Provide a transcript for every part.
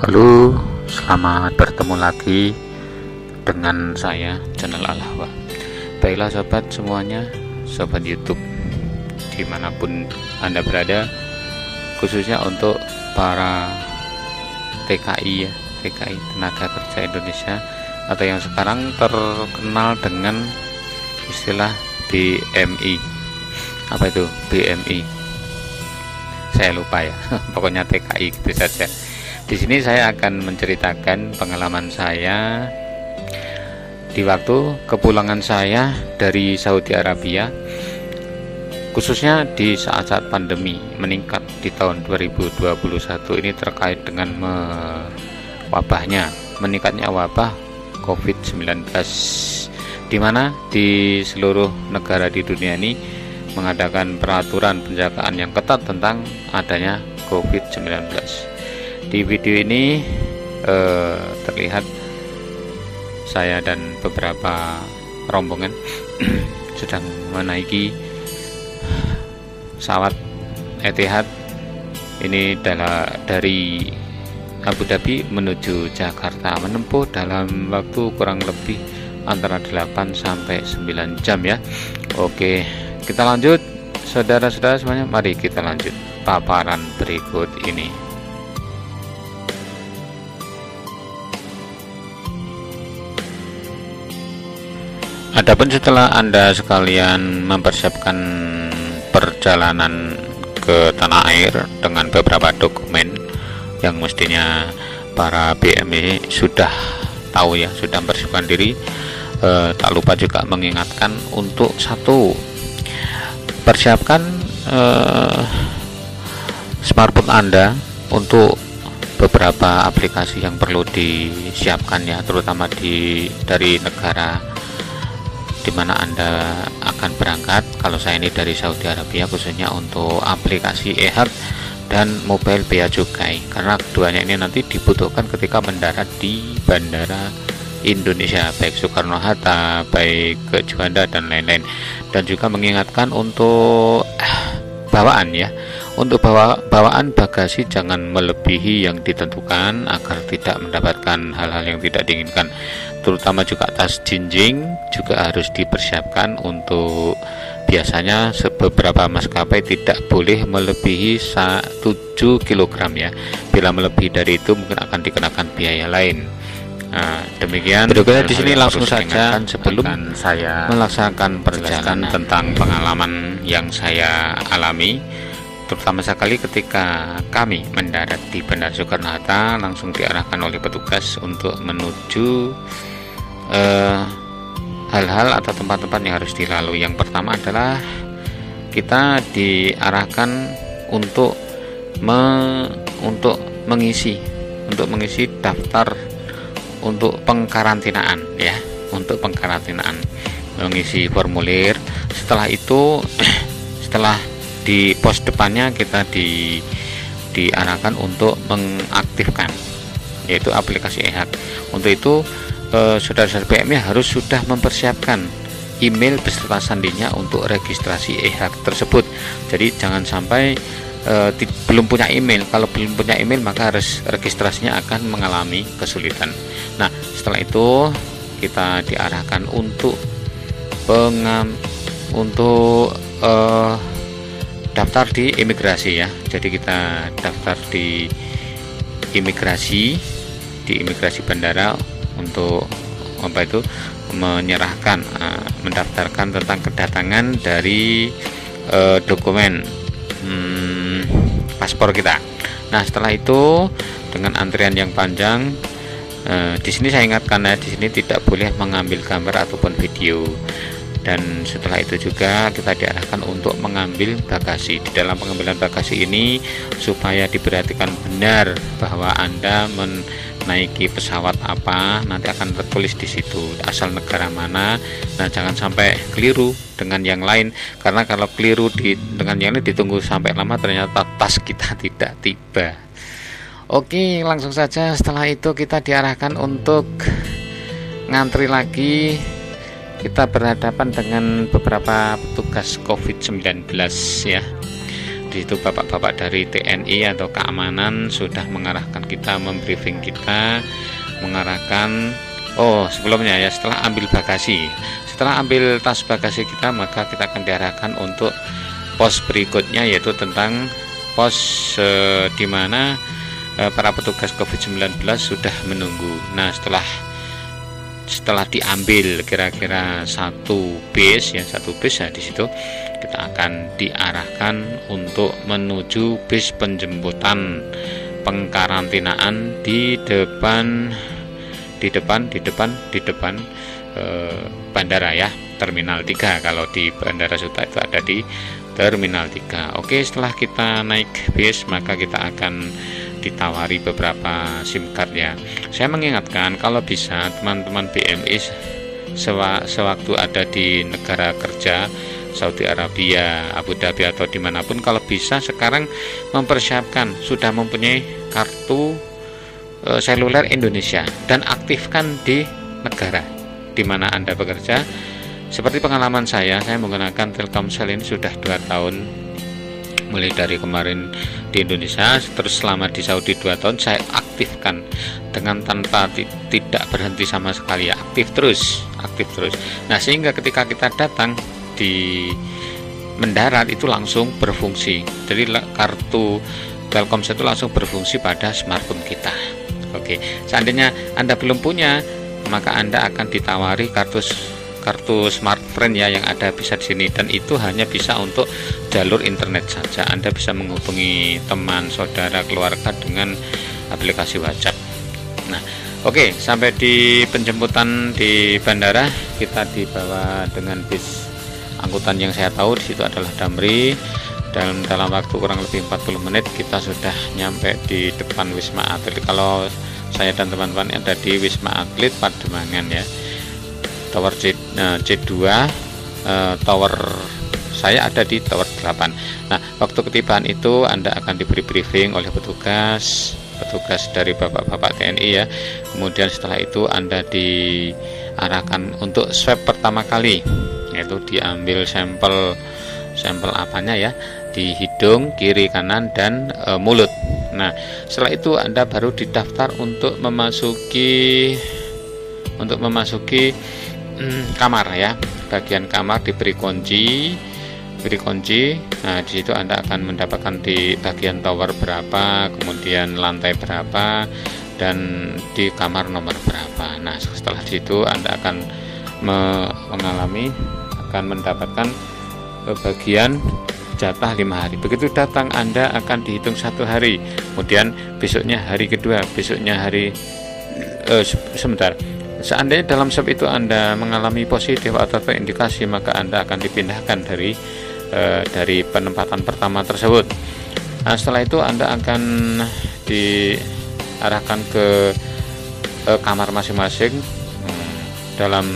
Halo, selamat bertemu lagi dengan saya, channel Al-Hawa. Baiklah sobat semuanya, sobat YouTube dimanapun Anda berada, khususnya untuk para TKI ya, TKI Tenaga Kerja Indonesia, atau yang sekarang terkenal dengan istilah BMI. Apa itu BMI? Saya lupa ya. Pokoknya TKI gitu saja. Di sini saya akan menceritakan pengalaman saya di waktu kepulangan saya dari Saudi Arabia, khususnya di saat-saat pandemi meningkat di tahun 2021 ini terkait dengan meningkatnya wabah COVID-19, di mana di seluruh negara di dunia ini mengadakan peraturan penjagaan yang ketat tentang adanya COVID-19. Di video ini terlihat saya dan beberapa rombongan sedang menaiki pesawat Etihad ini dari Abu Dhabi menuju Jakarta, menempuh dalam waktu kurang lebih antara 8 sampai 9 jam ya. Oke, kita lanjut saudara-saudara semuanya, mari kita lanjut paparan berikut ini. Adapun setelah Anda sekalian mempersiapkan perjalanan ke tanah air dengan beberapa dokumen yang mestinya para BMI sudah tahu ya, sudah mempersiapkan diri, tak lupa juga mengingatkan untuk satu, persiapkan smartphone Anda untuk beberapa aplikasi yang perlu disiapkan ya, terutama dari negara di mana Anda akan berangkat. Kalau saya ini dari Saudi Arabia, khususnya untuk aplikasi e-Haq dan mobile bea cukai, karena keduanya ini nanti dibutuhkan ketika mendarat di bandara Indonesia, baik Soekarno-Hatta, baik ke Juanda dan lain-lain. Dan juga mengingatkan untuk bawaan ya, untuk bawaan bagasi jangan melebihi yang ditentukan agar tidak mendapatkan hal-hal yang tidak diinginkan. Terutama juga tas jinjing juga harus dipersiapkan. Untuk biasanya beberapa maskapai tidak boleh melebihi 7 kg ya. Bila melebihi dari itu mungkin akan dikenakan biaya lain. Nah, demikian. Berikutnya di sini langsung saja sebelum saya melaksanakan perjalanan tentang pengalaman yang saya alami, terutama sekali ketika kami mendarat di Bandara Soekarno-Hatta, langsung diarahkan oleh petugas untuk menuju hal-hal atau tempat-tempat yang harus dilalui. Yang pertama adalah kita diarahkan untuk mengisi daftar untuk pengkarantinaan ya, untuk pengkarantinaan, mengisi formulir. Setelah itu setelah di pos depannya kita diarahkan untuk mengaktifkan yaitu aplikasi e-Haq. Untuk itu saudara-saudara BMI harus sudah mempersiapkan email beserta sandinya untuk registrasi e-Haq tersebut. Jadi jangan sampai belum punya email. Kalau belum punya email maka harus registrasinya akan mengalami kesulitan. Nah, setelah itu kita diarahkan untuk daftar di imigrasi ya. Jadi kita daftar di imigrasi bandara untuk mendaftarkan tentang kedatangan dari dokumen paspor kita. Nah, setelah itu dengan antrian yang panjang, di sini saya ingatkan ya, di sini tidak boleh mengambil gambar ataupun video. Dan setelah itu juga kita diarahkan untuk mengambil bagasi. Di dalam pengambilan bagasi ini supaya diperhatikan benar bahwa Anda menaiki pesawat apa, nanti akan tertulis di situ asal negara mana. Nah, jangan sampai keliru dengan yang lain, karena kalau keliru dengan yang lain ditunggu sampai lama ternyata tas kita tidak tiba. Oke, langsung saja setelah itu kita diarahkan untuk ngantri lagi. Kita berhadapan dengan beberapa petugas COVID-19 ya. Di situ bapak-bapak dari TNI atau keamanan sudah mengarahkan kita, membriefing kita, mengarahkan. Oh, sebelumnya ya, setelah ambil bagasi, setelah ambil tas bagasi kita, maka kita akan diarahkan untuk pos berikutnya, yaitu tentang pos di mana para petugas COVID-19 sudah menunggu. Nah, setelah diambil kira-kira satu bis ya, di situ kita akan diarahkan untuk menuju bis penjemputan pengkarantinaan di depan bandara ya, Terminal 3. Kalau di Bandara Suta itu ada di Terminal 3. Oke, setelah kita naik bis, maka kita akan ditawari beberapa SIM card ya. Saya mengingatkan, kalau bisa teman-teman BMI sewaktu ada di negara kerja, Saudi Arabia, Abu Dhabi atau dimanapun, kalau bisa sekarang mempersiapkan, sudah mempunyai kartu seluler Indonesia dan aktifkan di negara di mana Anda bekerja. Seperti pengalaman saya menggunakan Telkomsel ini sudah 2 tahun, mulai dari kemarin di Indonesia, terus selama di Saudi 2 tahun saya aktifkan dengan tanpa tidak berhenti sama sekali ya, aktif terus. Nah, sehingga ketika kita datang di mendarat itu langsung berfungsi. Jadi kartu Telkomsel itu langsung berfungsi pada smartphone kita. Oke, seandainya Anda belum punya, maka Anda akan ditawari kartu smartphone ya, yang ada bisa di sini, dan itu hanya bisa untuk jalur internet saja. Anda bisa menghubungi teman, saudara, keluarga dengan aplikasi WhatsApp. Nah, oke, sampai di penjemputan di bandara, kita dibawa dengan bis angkutan yang saya tahu di situ adalah Damri. Dalam waktu kurang lebih 40 menit kita sudah nyampe di depan Wisma Atlet. Kalau saya dan teman-teman ada di Wisma Atlet Pademangan ya, Tower C2, tower saya ada di tower 8. Nah, waktu ketibaan itu Anda akan diberi briefing oleh petugas dari bapak-bapak TNI ya. Kemudian setelah itu Anda diarahkan untuk swab pertama kali, yaitu diambil sampel apanya ya, di hidung, kiri, kanan, dan mulut. Nah, setelah itu Anda baru didaftar untuk memasuki kamar ya. Bagian kamar diberi kunci. Nah, di situ Anda akan mendapatkan di bagian tower berapa, kemudian lantai berapa, dan di kamar nomor berapa. Nah, setelah itu Anda akan mendapatkan bagian jatah 5 hari. Begitu datang Anda akan dihitung 1 hari, kemudian besoknya hari kedua, sebentar. Seandainya dalam swab itu Anda mengalami positif atau terindikasi, maka Anda akan dipindahkan dari penempatan pertama tersebut. Nah, setelah itu Anda akan diarahkan ke kamar masing-masing dalam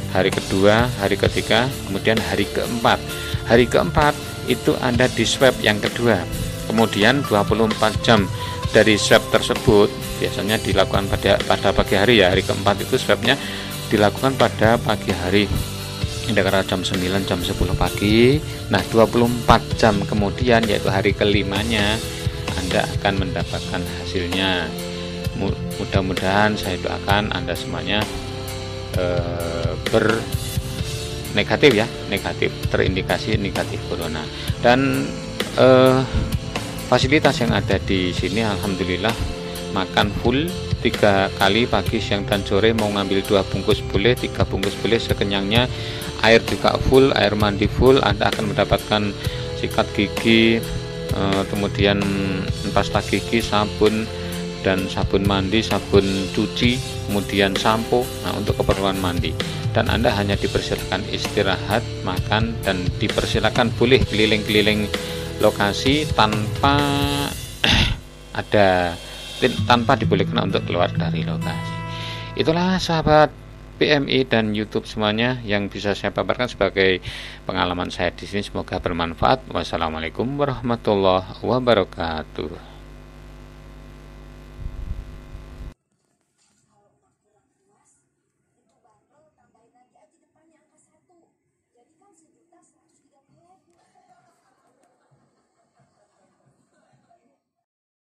hari kedua, hari ketiga, kemudian hari keempat. Hari keempat itu Anda di swab yang kedua, kemudian 24 jam dari swab tersebut biasanya dilakukan pada pagi hari ya. Hari keempat itu swabnya dilakukan pada pagi hari, kira-kira jam 9, jam 10 pagi. Nah, 24 jam kemudian, yaitu hari kelimanya, Anda akan mendapatkan hasilnya. Mudah-mudahan, saya doakan Anda semuanya negatif, terindikasi negatif corona. Dan fasilitas yang ada di sini alhamdulillah, makan full 3 kali pagi, siang, dan sore. Mau ngambil 2 bungkus boleh, 3 bungkus boleh, sekenyangnya. Air juga full, air mandi full. Anda akan mendapatkan sikat gigi, kemudian pasta gigi, sabun dan sabun mandi, sabun cuci, kemudian sampo, untuk keperluan mandi. Dan Anda hanya dipersilakan istirahat, makan, dan dipersilakan boleh keliling-keliling lokasi tanpa dibolehkan untuk keluar dari lokasi. Itulah sahabat PMI dan YouTube semuanya yang bisa saya paparkan sebagai pengalaman saya di sini. Semoga bermanfaat. Wassalamualaikum warahmatullahi wabarakatuh.